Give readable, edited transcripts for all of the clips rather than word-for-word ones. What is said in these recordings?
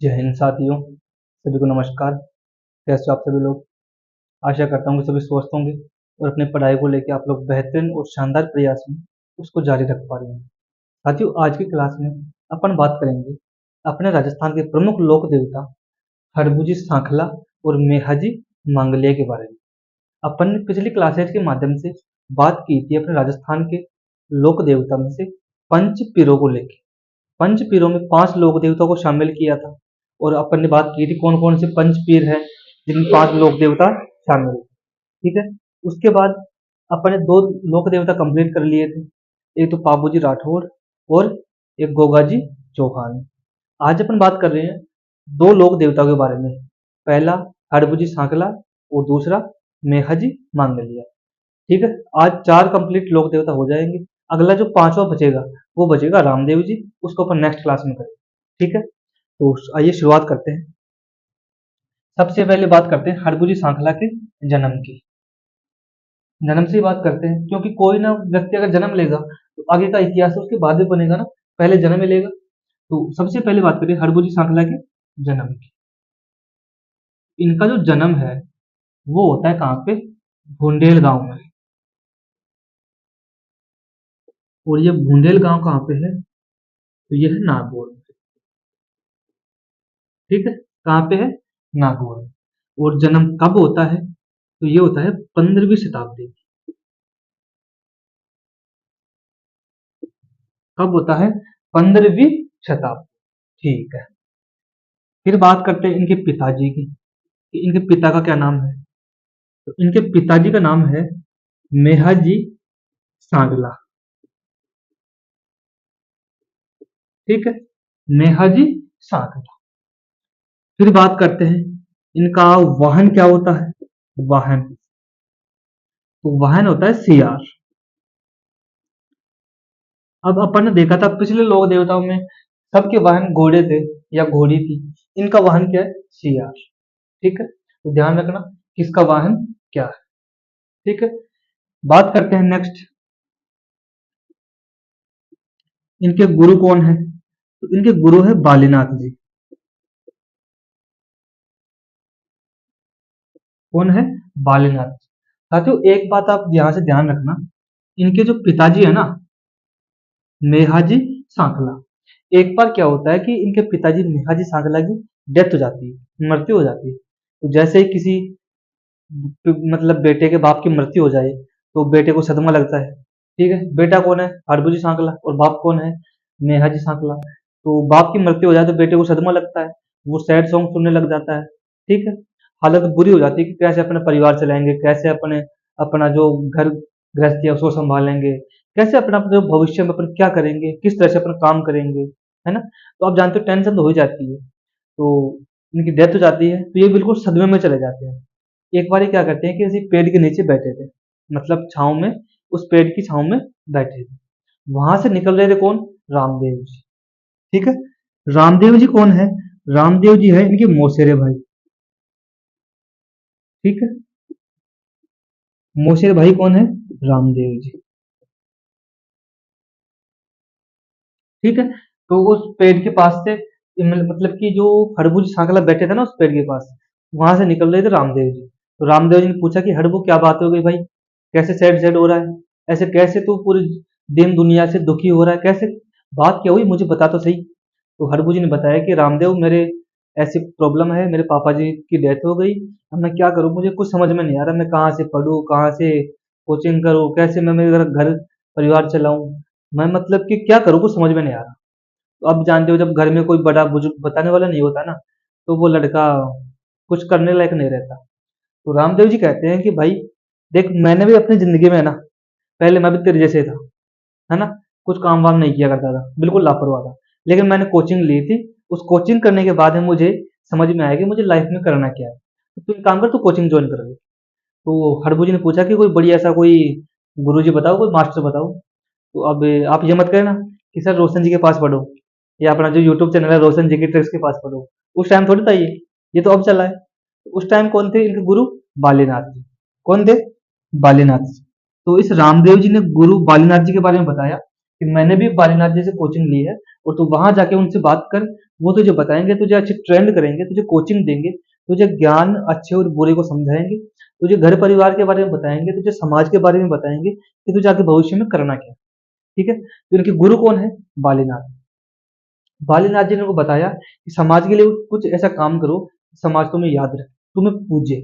जय हिंद साथियों, सभी को नमस्कार। कैसे हो आप सभी लोग? आशा करता हूँ कि सभी स्वस्थ होंगे और अपनी पढ़ाई को लेकर आप लोग बेहतरीन और शानदार प्रयास में उसको जारी रख पा रहे हैं। साथियों, आज की क्लास में अपन बात करेंगे अपने राजस्थान के प्रमुख लोक देवता हरबुजी सांखला और मेहाजी मांगलिया के बारे में। अपन ने पिछली क्लासेज के माध्यम से बात की थी अपने राजस्थान के लोक देवता में से पंच पीरों को लेकर। पंच पीरों में 5 लोक देवता को शामिल किया था और अपन ने बात की थी कौन कौन से पंच पीर हैं जिनमें 5 लोक देवता शामिल हैं। ठीक है। उसके बाद अपन ने 2 लोक देवता कंप्लीट कर लिए थे, एक तो पाबूजी राठौड़ और एक गोगाजी चौहान। आज अपन बात कर रहे हैं 2 लोक देवताओं के बारे में। पहला हड़बुजी सांकला और दूसरा मेहजी मांगलिया। ठीक है। आज 4 कंप्लीट लोक देवता हो जाएंगे। अगला जो 5वां बचेगा वो बचेगा रामदेव जी, उसको अपन नेक्स्ट क्लास में करेंगे। ठीक है। तो आइए शुरुआत करते हैं। सबसे पहले बात करते हैं हरबुजी सांखला के जन्म की। जन्म से ही बात करते हैं क्योंकि कोई ना व्यक्ति अगर जन्म लेगा तो आगे का इतिहास उसके बाद में बनेगा ना, पहले जन्म ही लेगा। तो सबसे पहले बात करें हरबुजी सांखला के जन्म की। इनका जो जन्म है वो होता है कहाँ पे? भूंडेल गांव में। और ये भूंडेल गांव कहाँ पे है? तो ये है नागौर में। ठीक है। कहाँ पे है? नागौर में। और जन्म कब होता है? तो ये होता है 15वीं शताब्दी। कब होता है? 15वीं शताब्दी। ठीक है। फिर बात करते हैं इनके पिताजी की कि इनके पिता का क्या नाम है। तो इनके पिताजी का नाम है मेहाजी सांगला। ठीक है। मेहाजी सांगला। फिर बात करते हैं इनका वाहन क्या होता है। वाहन, तो वाहन होता है सियार। अब अपन ने देखा था पिछले लोक देवताओं में सबके वाहन घोड़े थे या घोड़ी थी। इनका वाहन क्या है? सियार। ठीक है। तो ध्यान रखना किसका वाहन क्या है। ठीक है। बात करते हैं नेक्स्ट, इनके गुरु कौन है। तो इनके गुरु है बालीनाथ जी। कौन है? बालीनाथ। साथियों, एक बात आप यहां से ध्यान रखना, इनके जो पिताजी है ना, मेहाजी सांकला, एक बार क्या होता है कि इनके पिताजी मेहाजी सांकला की डेथ हो जाती है, मृत्यु हो जाती है। तो जैसे ही किसी मतलब बेटे के बाप की मृत्यु हो जाए तो बेटे को सदमा लगता है। ठीक है। बेटा कौन है? हरभुजी सांकला। और बाप कौन है? नेहाजी सांकला। तो बाप की मृत्यु हो जाए तो बेटे को सदमा लगता है, वो सैड सॉन्ग सुनने लग जाता है। ठीक है। हालत बुरी हो जाती है कि कैसे अपना परिवार चलाएंगे, कैसे अपने अपना जो घर गृहस्थी है उसको संभालेंगे, कैसे अपना अपने भविष्य में अपन क्या करेंगे, किस तरह से अपन काम करेंगे, है ना। तो आप जानते हो टेंशन तो हो ही जाती है। तो इनकी डेथ हो जाती है तो ये बिल्कुल सदमे में चले जाते हैं। एक बार ये क्या करते हैं कि किसी पेड़ के नीचे बैठे थे, मतलब छांव में, उस पेड़ की छांव में बैठे थे। वहां से निकल रहे थे कौन? रामदेव जी। ठीक है। रामदेव जी कौन है? रामदेव जी है इनके मौसेरे भाई। ठीक है। मौसेरे भाई कौन है? रामदेव जी। ठीक है। तो उस पेड़ के पास से मतलब कि जो हड़बू सांकला बैठे थे ना उस पेड़ के पास, वहां से निकल रहे थे रामदेव जी। तो रामदेव जी ने पूछा कि हड़बू क्या बात हो गई भाई, कैसे सैड सैड हो रहा है, ऐसे कैसे तू पूरी दिन दुनिया से दुखी हो रहा है, कैसे बात क्या हुई मुझे बता तो सही। तो हड़बू जी ने बताया कि रामदेव, मेरे ऐसी प्रॉब्लम है, मेरे पापा जी की डेथ हो गई, अब मैं क्या करूं, मुझे कुछ समझ में नहीं आ रहा, मैं कहाँ से पढूं, कहाँ से कोचिंग करूं, कैसे मैं मेरा घर परिवार चलाऊं, मैं मतलब कि क्या करूं, कुछ समझ में नहीं आ रहा। तो अब जानते हो जब घर में कोई बड़ा बुजुर्ग बताने वाला नहीं होता ना, तो वो लड़का कुछ करने लायक नहीं रहता। तो रामदेव जी कहते हैं कि भाई देख, मैंने भी अपनी जिंदगी में ना, पहले मैं भी तेरे जैसे था, है ना, कुछ काम वाम नहीं किया करता था, बिल्कुल लापरवाह था। लेकिन मैंने कोचिंग ली थी, उस कोचिंग करने के बाद में मुझे समझ में आया कि मुझे लाइफ में करना क्या है। तो तू एक काम कर, तू कोचिंग ज्वाइन कर ले। तो हरभू जी ने पूछा कि कोई बढ़िया सा कोई गुरु जी बताओ, कोई मास्टर बताओ। तो अब आप ये मत कहना कि सर रोशन जी के पास पढ़ो, या अपना जो यूट्यूब चैनल है रोशन जी की ट्रिक्स के पास पढ़ो। उस टाइम थोड़ी था ये तो अब चला है। उस टाइम कौन थे इनके गुरु? बालीनाथ जी। कौन थे? बालीनाथ जी। तो इस रामदेव जी ने गुरु बालीनाथ जी के बारे में बताया कि मैंने भी बालीनाथ जी से कोचिंग ली है, और तू वहां जाके उनसे बात कर, वो तुझे बताएंगे, तुझे अच्छे ट्रेंड करेंगे, तुझे कोचिंग देंगे, तुझे ज्ञान अच्छे और बुरे को समझाएंगे, तुझे घर परिवार के बारे में बताएंगे, तुझे समाज के बारे में बताएंगे कि तुझे आगे भविष्य में करना क्या है। ठीक है, तो इनके गुरु कौन है? बालीनाथ। बालीनाथ जी ने उनको बताया कि समाज के लिए कुछ ऐसा काम करो, समाज तुम्हें याद रखे, तुम्हें पूजे।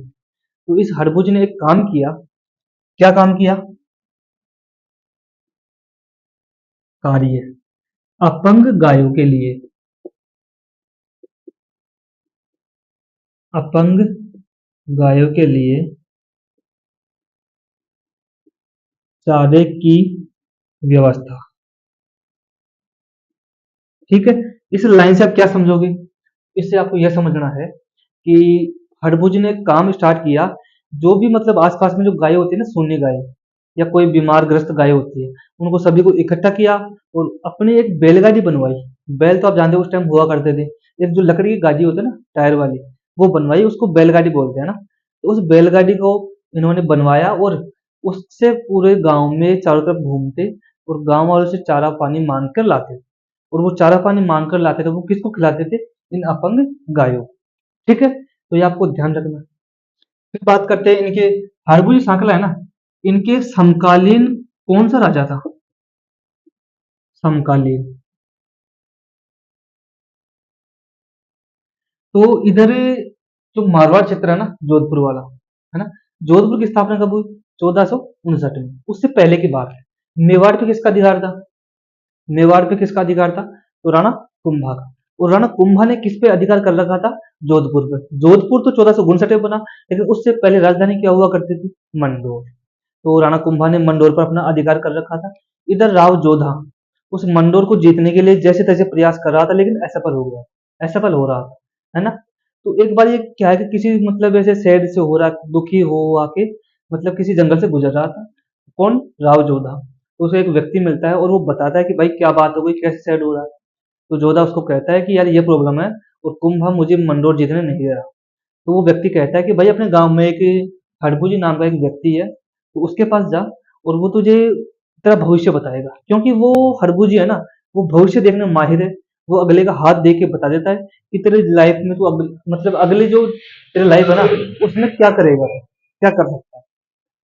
तो इस हड़बुज ने एक काम किया। क्या काम किया? कार्य। अपंग गायों के लिए, अपंग गायों के लिए चारे की व्यवस्था। ठीक है, इस लाइन से आप क्या समझोगे? इससे आपको यह समझना है कि हरभुज ने काम स्टार्ट किया। जो भी मतलब आसपास में जो गाय होती है ना, सूनी गाय या कोई बीमार ग्रस्त गाय होती है, उनको सभी को इकट्ठा किया और अपनी एक बैलगाड़ी बनवाई। बैल तो आप जानते हो उस टाइम हुआ करते थे, एक जो लकड़ी की गाड़ी होती है ना, टायर वाली, वो बनवाई, उसको बैलगाड़ी बोलते हैं ना। तो उस बैलगाड़ी को इन्होंने बनवाया और उससे पूरे गांव में चारों तरफ घूमते और गांव वालों से चारा पानी मांग कर लाते। और वो चारा पानी मांग कर लाते थे, वो किसको खिलाते थे? इन अपंग गायों। ठीक है, तो ये आपको ध्यान रखना है। फिर बात करते हैं इनके, हरभुज सांकला है ना, इनके समकालीन कौन सा राजा था? समकालीन। तो इधर जो मारवाड़ क्षेत्र है ना, जोधपुर वाला, है ना, जोधपुर की स्थापना कब हुई? 1459 में। उससे पहले की बात है। मेवाड़ पे किसका अधिकार था? मेवाड़ पे किसका अधिकार था? तो राणा कुंभा का। और राणा कुंभा ने किस पे अधिकार कर रखा था? जोधपुर पे। जोधपुर तो 1459 में बना, लेकिन उससे पहले राजधानी क्या हुआ करती थी? मंडोर। तो राणा कुंभा ने मंडोर पर अपना अधिकार कर रखा था। इधर राव जोधा उस मंडोर को जीतने के लिए जैसे तैसे प्रयास कर रहा था, लेकिन असफल हो गया। असफल हो रहा था, है ना। तो एक बार ये क्या है कि किसी मतलब ऐसे सैड से हो रहा, दुखी हो आके, मतलब किसी जंगल से गुजर रहा था। कौन? राव जोधा। तो उसे एक व्यक्ति मिलता है और वो बताता है कि भाई क्या बात हो गई, कैसे सैड हो रहा है। तो जोधा उसको कहता है कि यार ये प्रॉब्लम है और कुंभा मुझे मंडोर जीतने नहीं दे रहा। तो वो व्यक्ति कहता है कि भाई अपने गांव में एक हड़बूजी नाम का एक व्यक्ति है, तो उसके पास जा और वो तुझे तेरा भविष्य बताएगा, क्योंकि वो हड़बूजी है ना, वो भविष्य देखने में माहिर है। वो अगले का हाथ देख के बता देता है कि तेरे लाइफ में तू मतलब अगले जो तेरे लाइफ है ना, उसमें क्या करेगा, क्या कर सकता है।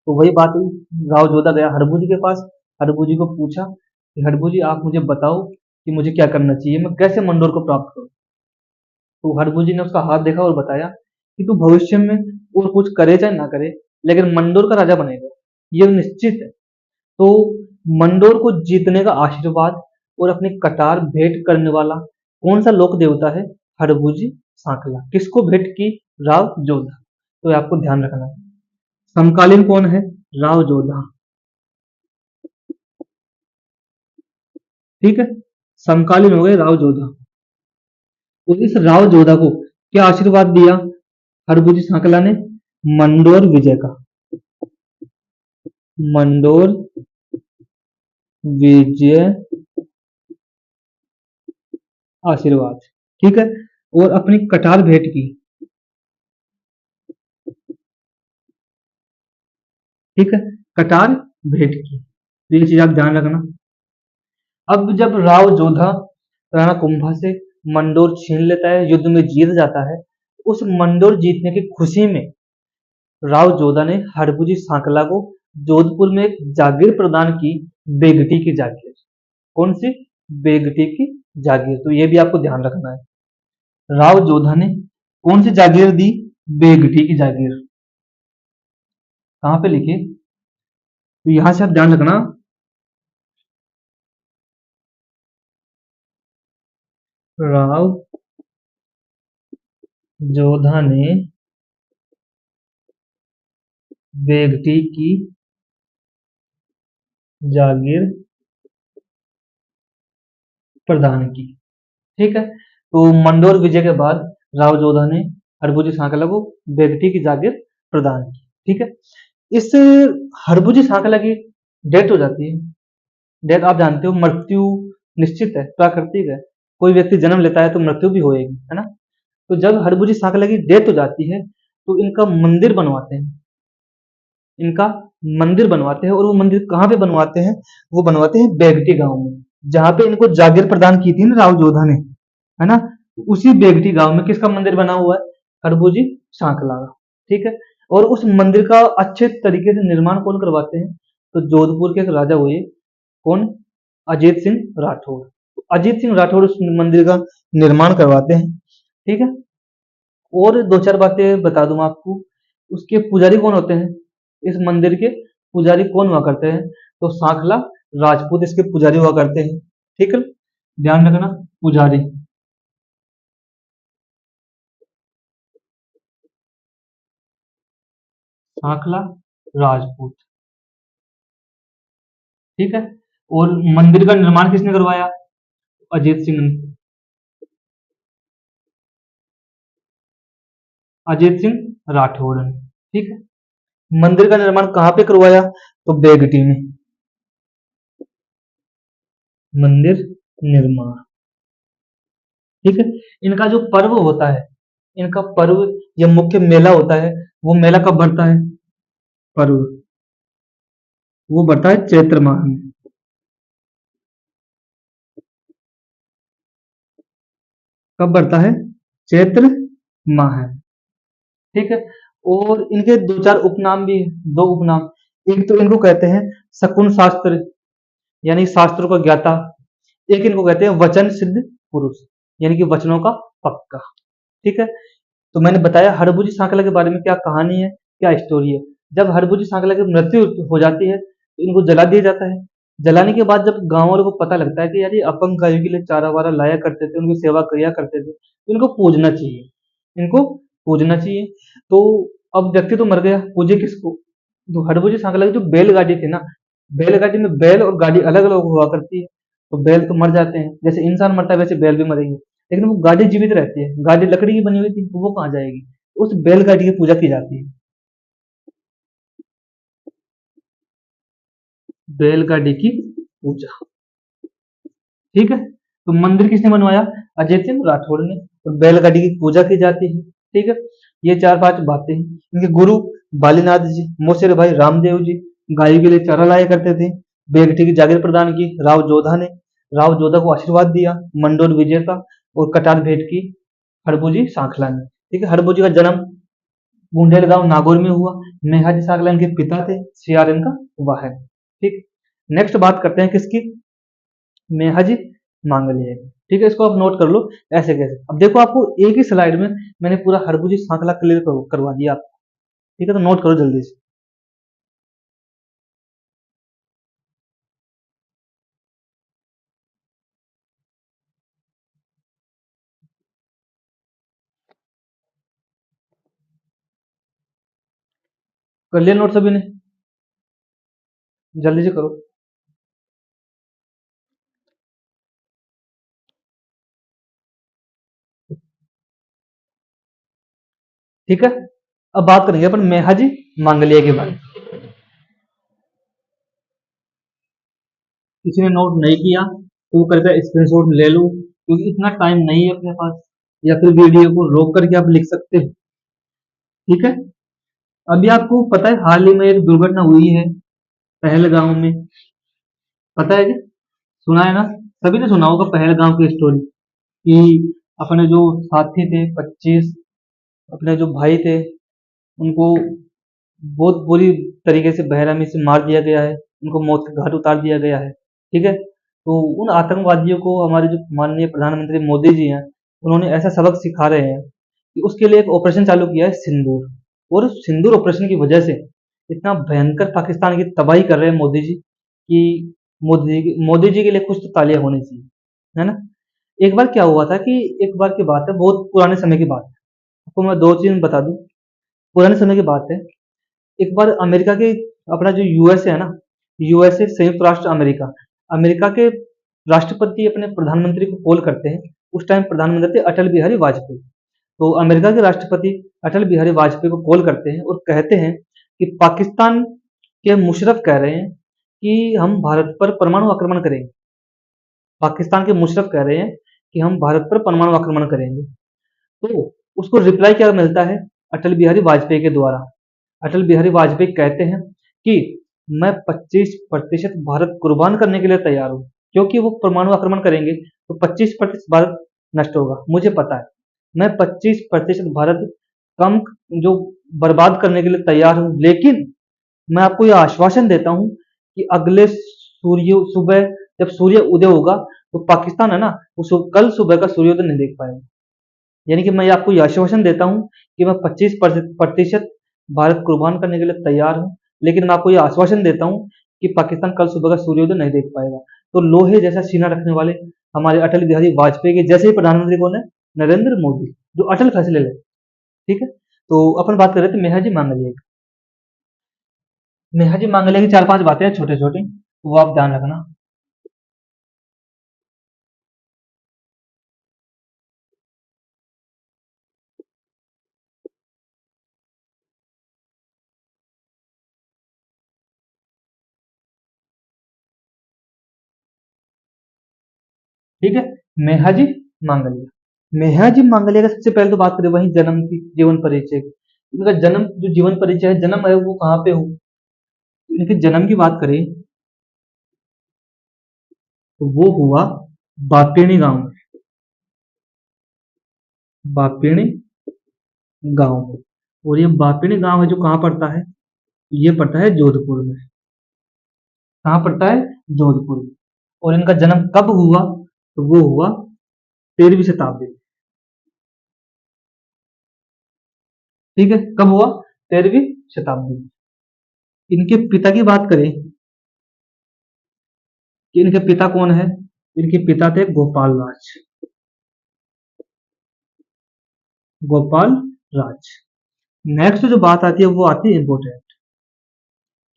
तो वही बात हुई, गाँव जोधा गया हड़बूजी के पास। हड़बूजी को पूछा कि हड़बूजी आप मुझे बताओ कि मुझे क्या करना चाहिए, मैं कैसे मंडोर को प्राप्त करूं। तो हरभुजी ने उसका हाथ देखा और बताया कि तू भविष्य में और कुछ करे चाहे ना करे, लेकिन मंडोर का राजा बनेगा, ये निश्चित है। तो मंडोर को जीतने का आशीर्वाद और अपनी कटार भेंट करने वाला कौन सा लोक देवता है? हरभुजी सांकला। किसको भेंट की? राव जोधा। तो ये आपको ध्यान रखना है। समकालीन कौन है? राव जोधा। ठीक है, समकालीन हो गए राव जोधा। तो इस राव जोधा को क्या आशीर्वाद दिया हरभुजी सांकला ने? मंडोर विजय का। मंडोर विजय आशीर्वाद। ठीक है, और अपनी कटार भेंट की। ठीक है, कटार भेंट की, तो ये चीज आप ध्यान रखना। अब जब राव जोधा राणा कुंभा से मंडोर छीन लेता है, युद्ध में जीत जाता है, उस मंडोर जीतने की खुशी में राव जोधा ने हरभुजी सांकला को जोधपुर में एक जागीर प्रदान की, बेगटी की जागीर। कौन सी? बेगटी की जागीर। तो ये भी आपको ध्यान रखना है। राव जोधा ने कौन सी जागीर दी? बेगटी की जागीर। कहां पे लिखी? तो यहां से आप ध्यान रखना। राव जोधा ने बेगटी की जागीर प्रदान की। ठीक है, तो मंडोर विजय के बाद राव जोधा ने हरभुजी सांकला को बेगटी की जागीर प्रदान की। ठीक है, इस हरभुजी सांकला की डेथ हो जाती है। डेथ आप जानते हो, मृत्यु निश्चित है, प्राकृतिक है। कोई व्यक्ति जन्म लेता है तो मृत्यु भी होएगी, है ना। तो जब हरभुजी सांकला की डेथ हो जाती है, तो इनका मंदिर बनवाते हैं। इनका मंदिर बनवाते हैं, और वो मंदिर कहाँ पे बनवाते हैं? वो बनवाते हैं बेगटी गांव में, जहां पे इनको जागीर प्रदान की थी ना राव जोधा ने, है ना। उसी बेगटी गांव में किसका मंदिर बना हुआ है? हरभुजी सांखला का। ठीक है। और उस मंदिर का अच्छे तरीके से निर्माण कौन करवाते हैं? तो जोधपुर के एक राजा हुए, कौन? अजीत सिंह राठौर। तो अजीत सिंह राठौर उस मंदिर का निर्माण करवाते हैं। ठीक है। और दो चार बातें बता दूं आपको, उसके पुजारी कौन होते हैं? इस मंदिर के पुजारी कौन हुआ करते हैं? तो सांखला राजपूत इसके पुजारी हुआ करते हैं। ठीक है। ध्यान रखना, पुजारी। सांखला राजपूत। ठीक है। और मंदिर का निर्माण किसने करवाया? अजीत सिंह ने। अजीत सिंह राठौर ने। ठीक है। मंदिर का निर्माण कहाँ पे करवाया? तो बेगटी में। मंदिर निर्माण। ठीक है। इनका जो पर्व होता है, इनका पर्व या मुख्य मेला होता है, वो मेला कब बढ़ता है? पर्व, वो बढ़ता है चैत्र माह में। कब बढ़ता है? चैत्र माह है। ठीक है। और इनके दो चार उपनाम भी है, दो उपनाम। एक तो इनको कहते हैं शकुन शास्त्र, यानी शास्त्रों का ज्ञाता। एक इनको कहते हैं वचन सिद्ध पुरुष, यानी कि वचनों का पक्का। ठीक है। तो मैंने बताया हरभुजी सांकला के बारे में क्या कहानी है, क्या स्टोरी है। जब हरभुजी सांकला की मृत्यु हो जाती है तो इनको जला दिया जाता है। जलाने के बाद जब गांव वालों को पता लगता है कि यार ये अपंग गायों के लिए चारा वारा लाया करते थे, उनकी सेवा किया करते थे, तो इनको पूजना चाहिए, इनको पूजना चाहिए। तो अब व्यक्ति तो मर गया, पूजे किसको? तो हरभुजी सांकला की जो बैलगाड़ी थी ना, बैलगाड़ी में बैल और गाड़ी अलग अलग हुआ करती है। तो बैल तो मर जाते हैं, जैसे इंसान मरता है वैसे बैल भी मरेंगे, लेकिन वो गाड़ी जीवित रहती है। गाड़ी लकड़ी की बनी हुई थी, तो वो कहाँ जाएगी? उस बैलगाड़ी की पूजा की जाती है। बैलगाड़ी की पूजा। ठीक है। तो मंदिर किसने बनवाया? अजय सिंह राठौड़ ने। और बैलगाड़ी की पूजा की जाती है। ठीक है। ये चार पांच बातें हैं। इनके गुरु बालीनाथ जी, मोसेर भाई रामदेव जी गायों के लिए चारा लाया करते थे। बेगठी की जागीर प्रदान की राव जोधा ने, राव जोधा को आशीर्वाद दिया मंडोर विजेता। और कटार भेंट की हरभुजी सांखला ने। ठीक है। हरभुजी का जन्म बूंदेल गांव नागौर में हुआ। मेहाजी सांखला इनके पिता थे, सियार इनका वाहन। ठीक। नेक्स्ट बात करते हैं किसकी? मेहाजी मांगलिया। ठीक है। इसको आप नोट कर लो। ऐसे कैसे, अब देखो आपको एक ही स्लाइड में मैंने पूरा हरभुजी सांखला क्लियर करवा दिया आपको। ठीक है। तो नोट करो जल्दी से। कर लिया नोट सभी ने? जल्दी से करो। ठीक है। अब बात करेंगे अपन मेहाजी मांगलिया के बारे में। किसी ने नोट नहीं किया तो वो कृपया स्क्रीनशॉट ले लो, क्योंकि इतना टाइम नहीं है अपने पास। या फिर वीडियो को रोक करके आप लिख सकते हो। ठीक है। अभी आपको पता है हाल ही में एक दुर्घटना हुई है पहलगांव में, पता है क्या? सुना है ना? सभी ने सुना होगा पहलगांव की स्टोरी, कि अपने जो साथी थे 25, अपने जो भाई थे, उनको बहुत बुरी तरीके से बेरहमी से मार दिया गया है, उनको मौत के घाट उतार दिया गया है। ठीक है। तो उन आतंकवादियों को हमारे जो माननीय प्रधानमंत्री मोदी जी हैं, उन्होंने ऐसा सबक सिखा रहे हैं कि उसके लिए एक ऑपरेशन चालू किया है सिंदूर। और उस सिंदूर ऑपरेशन की वजह से इतना भयंकर पाकिस्तान की तबाही कर रहे हैं मोदी जी, कि मोदी जी के लिए कुछ तो तालियां होनी चाहिए, है ना? एक बार क्या हुआ था कि, एक बार की बात है, बहुत पुराने समय की बात है। आपको मैं दो चीज बता दूं। पुराने समय की बात है, एक बार अमेरिका के, अपना जो यूएसए है ना, यूएसए संयुक्त राष्ट्र अमेरिका, अमेरिका के राष्ट्रपति अपने प्रधानमंत्री को कॉल करते हैं। उस टाइम प्रधानमंत्री थे अटल बिहारी वाजपेयी। तो अमेरिका के राष्ट्रपति अटल बिहारी वाजपेयी को कॉल करते हैं और कहते हैं कि पाकिस्तान के मुशर्रफ कह रहे हैं कि हम भारत पर परमाणु आक्रमण करेंगे। पाकिस्तान के मुशर्रफ कह रहे हैं कि हम भारत पर परमाणु आक्रमण करेंगे। तो उसको रिप्लाई क्या मिलता है? अटल बिहारी वाजपेयी के द्वारा। अटल बिहारी वाजपेयी कहते हैं कि मैं 25% भारत कुर्बान करने के लिए तैयार हूं, क्योंकि वो परमाणु आक्रमण करेंगे तो 25% भारत नष्ट होगा, मुझे पता है। मैं 25% भारत कम जो बर्बाद करने के लिए तैयार हूँ, लेकिन मैं आपको यह आश्वासन देता हूँ कि अगले सूर्य सुबह जब सूर्य उदय होगा तो पाकिस्तान है ना, वो कल सुबह का सूर्योदय नहीं देख पाएगा। यानी कि मैं आपको यह आश्वासन देता हूँ कि मैं 25% भारत कुर्बान करने के लिए तैयार हूँ, लेकिन मैं आपको यह आश्वासन देता हूँ कि पाकिस्तान कल सुबह का सूर्योदय नहीं देख पाएगा। तो लोहे जैसा सीना रखने वाले हमारे अटल बिहारी वाजपेयी के जैसे ही प्रधानमंत्री कौन है? नरेंद्र मोदी, जो अटल फैसले ले। ठीक है, तो अपन बात कर रहे थे मेहदी मांगलिया की। मेहदी मांगलिया की चार पांच बातें हैं छोटे छोटी, वो आप ध्यान रखना। ठीक है, मेहदी मांगलिया। मेहदी मांगलिया का सबसे पहले तो बात करें वही जन्म की, जीवन परिचय की। इनका जन्म जो जीवन परिचय है, जन्म है वो कहाँ पे हुआ? इनके जन्म की बात करें तो वो हुआ बापिणी गांव में। बापिणी गांव में। और ये बापिणी गांव है जो कहाँ पड़ता है? ये पड़ता है जोधपुर में। कहाँ पड़ता है? जोधपुर में। और इनका जन्म कब हुआ? तो वो हुआ 13वीं शताब्दी में। ठीक है, कब हुआ? 13वीं शताब्दी में। इनके पिता की बात करें कि इनके पिता कौन है? इनके पिता थे गोपाल राज। गोपाल राज। नेक्स्ट जो बात आती है वो आती है इंपॉर्टेंट,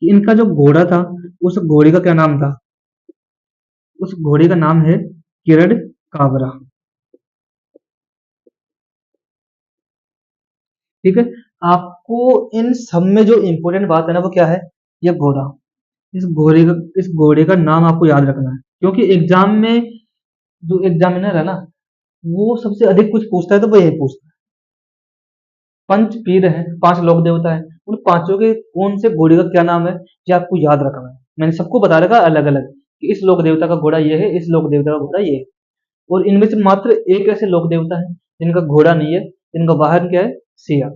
कि इनका जो घोड़ा था, उस घोड़े का क्या नाम था? उस घोड़े का नाम है किरण काबरा। ठीक है, आपको इन सब में जो इंपॉर्टेंट बात है ना वो क्या है? ये घोड़ा। इस घोड़े का नाम आपको याद रखना है, क्योंकि एग्जाम में जो एग्जामिनर है ना, वो सबसे अधिक कुछ पूछता है तो वो यही पूछता है। पंच पीर हैं, पांच लोक देवता हैं, उन पांचों के कौन से घोड़े का क्या नाम है, ये आपको याद रखना है। मैंने सबको बता रखा अलग अलग, कि इस लोक देवता का घोड़ा ये है, इस लोक देवता का घोड़ा ये है। और इनमें से मात्र एक ऐसे लोक देवता है जिनका घोड़ा नहीं है, जिनका वाहन क्या है? सियार।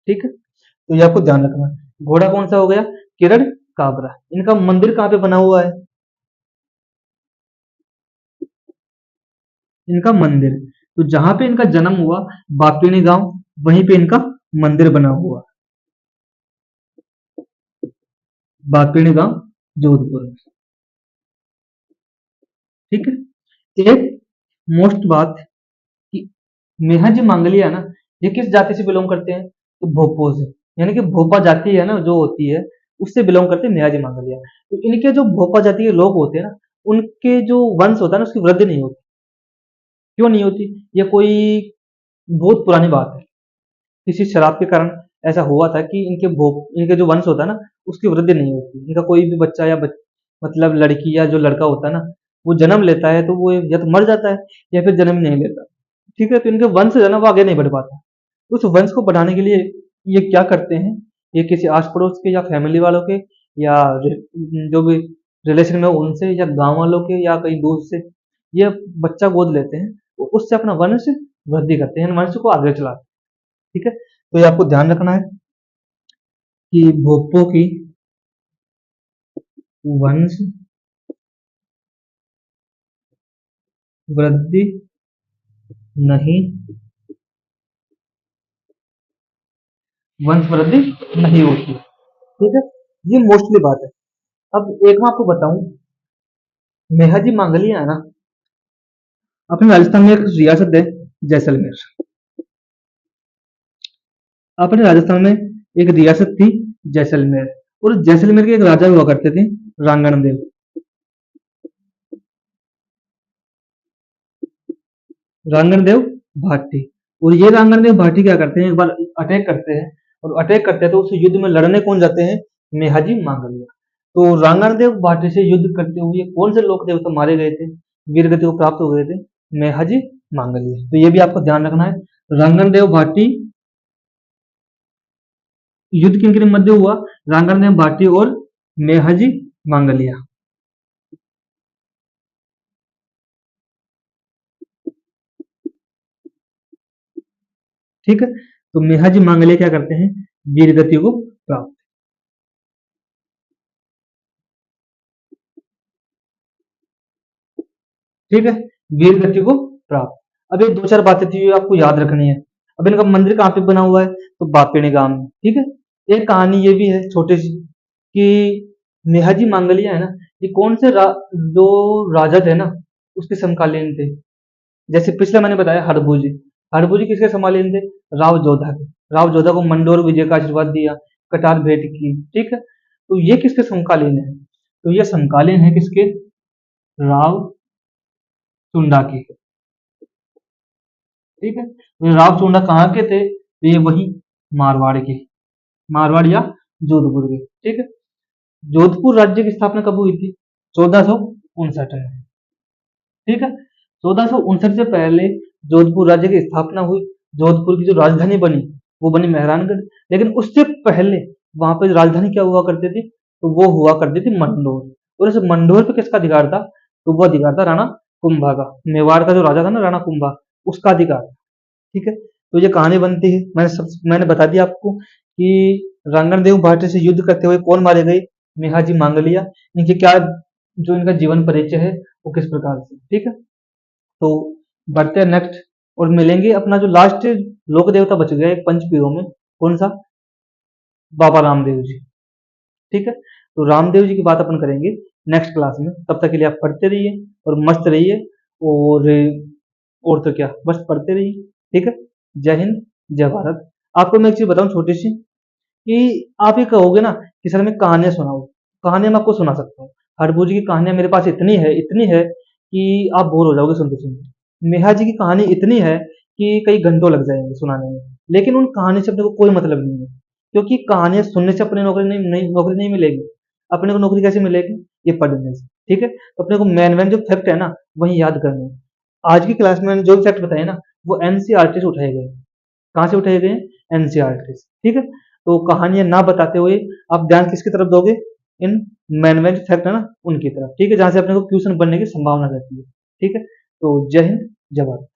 ठीक है, तो ये आपको ध्यान रखना है। घोड़ा कौन सा हो गया? किरण काबरा। इनका मंदिर कहाँ पे बना हुआ है? इनका मंदिर, तो जहां पे इनका जन्म हुआ, बापिनी गांव, वहीं पे इनका मंदिर बना हुआ। बापिनी गांव, जोधपुर में। ठीक है, एक मोस्ट बात, कि नेहा जी मांगलिया ना, ये किस जाति से बिलोंग करते हैं? तो भोपो से। यानी कि भोपा जाति है ना जो होती है, उससे बिलोंग करते हैं नेहा जी मांगलिया। तो इनके जो भोपा जाति के लोग होते हैं ना, उनके जो वंश होता है ना, उसकी वृद्धि नहीं होती। क्यों नहीं होती? ये कोई बहुत पुरानी बात है। किसी शराब के कारण ऐसा हुआ था कि इनके जो वंश होता है ना, उसकी वृद्धि नहीं होती। इनका कोई भी बच्चा मतलब लड़की या जो लड़का होता है ना, वो जन्म लेता है तो वो या तो मर जाता है या फिर जन्म नहीं लेता। ठीक है, तो इनके वंश जो है ना वो आगे नहीं बढ़ पाता। उस वंश को बढ़ाने के लिए ये क्या करते हैं? ये किसी आस पड़ोस के या फैमिली वालों के, या जो भी रिलेशन में हो उनसे, या गांव वालों के, या कहीं दूर से ये बच्चा गोद लेते हैं, तो उससे अपना वंश वृद्धि करते हैं, वंश को आगे चलाते हैं। ठीक है, तो ये आपको ध्यान रखना है कि भोपो की वंश वृद्धि नहीं, वंश वृद्धि नहीं होती। ठीक है, ये मोस्टली बात है। अब एक मैं आपको बताऊं, मेहदी मांगलिया है ना, अपने राजस्थान में एक रियासत है जैसलमेर। अपने राजस्थान में एक रियासत थी जैसलमेर, और जैसलमेर के एक राजा हुआ करते थे, रांगण देव। रांगण देव भाटी। और ये रांगण देव भाटी क्या करते हैं, एक बार अटैक करते हैं, और अटैक करते हैं तो उस युद्ध में लड़ने कौन जाते हैं? मेहदी मांगलिया। तो रांगण देव भाटी से युद्ध करते हुए कौन से लोक देवता मारे गए थे, वीर गति को प्राप्त हो गए थे? मेहदी मांगलिया। तो ये भी आपको ध्यान रखना है। रांगण देव भाटी, युद्ध किन किन मध्य हुआ? रांगण देव भाटी और मेहदी मांगलिया। ठीक है, तो मेहाजी मांगलिया क्या करते हैं, वीर गति को प्राप्त। ठीक है, वीर गति को प्राप्त। अब ये दो चार बातें थी जो आपको याद रखनी है। अब इनका मंदिर कहाँ पे बना हुआ है, तो बापेड़ी गांव में। ठीक है, एक कहानी ये भी है छोटी सी कि नेहाजी मांगलिया है ना, ये कौन से जो राजा थे ना उसके समकालीन थे। जैसे पिछले मैंने बताया हड़बूजी, हड़बूजी किसके समकालीन थे, राव जोधा के। राव जोधा को मंडोर विजय का आशीर्वाद दिया, कटार भेंट की। ठीक है, तो ये किसके समकालीन है, तो ये समकालीन है किसके, राव चुंडा के। ठीक है, तो राव चुंडा कहाँ के थे, तो ये वही मारवाड़ के, मारवाड़ या जोधपुर के। ठीक है, जोधपुर राज्य की स्थापना कब हुई थी, 1459 में। ठीक है, 1459 से पहले जोधपुर राज्य की स्थापना हुई। जोधपुर की जो राजधानी बनी वो बनी मेहरानगढ़। लेकिन उससे पहले वहां पर राजधानी क्या हुआ करती थी, तो वो हुआ करती थी मंडोर। और इस मंडोर पे किसका अधिकार था, तो वो अधिकार था राणा कुंभा का। मेवाड़ का जो राजा था ना राणा कुंभा, उसका अधिकार। ठीक है, तो ये कहानी बनती है। मैंने बता दिया आपको कि रंगनदेव भाटी से युद्ध करते हुए कौन मारे गए, मेहाजी मांगलिया। इनके क्या, जो इनका जीवन परिचय है वो किस प्रकार से। ठीक है, तो बढ़ते हैं नेक्स्ट, और मिलेंगे अपना जो लास्ट लोक देवता बच गया एक पंचपीरों में, कौन सा, बाबा रामदेव जी। ठीक है, तो रामदेव जी की बात अपन करेंगे नेक्स्ट क्लास में। तब तक के लिए आप पढ़ते रहिए और मस्त रहिए। और और तो क्या, बस पढ़ते रहिए। ठीक है, जय हिंद, जय भारत। आपको मैं एक चीज बताऊं छोटी सी, कि आप ये कहोगे ना कि सर मैं कहानियां सुनाऊं, कहानियां मैं आपको सुना सकता हूँ। हरभू जी की कहानियां मेरे पास इतनी है कि आप बोर हो जाओगे सुनते सुनते। मेहा जी की कहानी इतनी है कि कई घंटों लग जाएंगे सुनाने में। लेकिन उन कहानी से अपने को कोई मतलब नहीं है, क्योंकि कहानियां सुनने से अपने नौकरी नहीं मिलेगी। अपने को नौकरी कैसे मिलेगी, ये पढ़ने से। ठीक है, तो अपने को मेन मेन जो फैक्ट है ना वही याद करने हैं। आज की क्लास में मैंने जो फैक्ट बताए ना वो एनसीईआरटी से उठाए गए। कहाँ से उठाए गए हैं, एनसीईआरटी से। ठीक है, तो कहानियां ना बताते हुए आप ध्यान किसकी तरफ दोगे, इन मैन मेन फैक्ट है ना उनकी तरफ। ठीक है, जहां से अपने को क्वेश्चन बनने की संभावना रहती है। ठीक है, तो जय हिंद, जय भारत।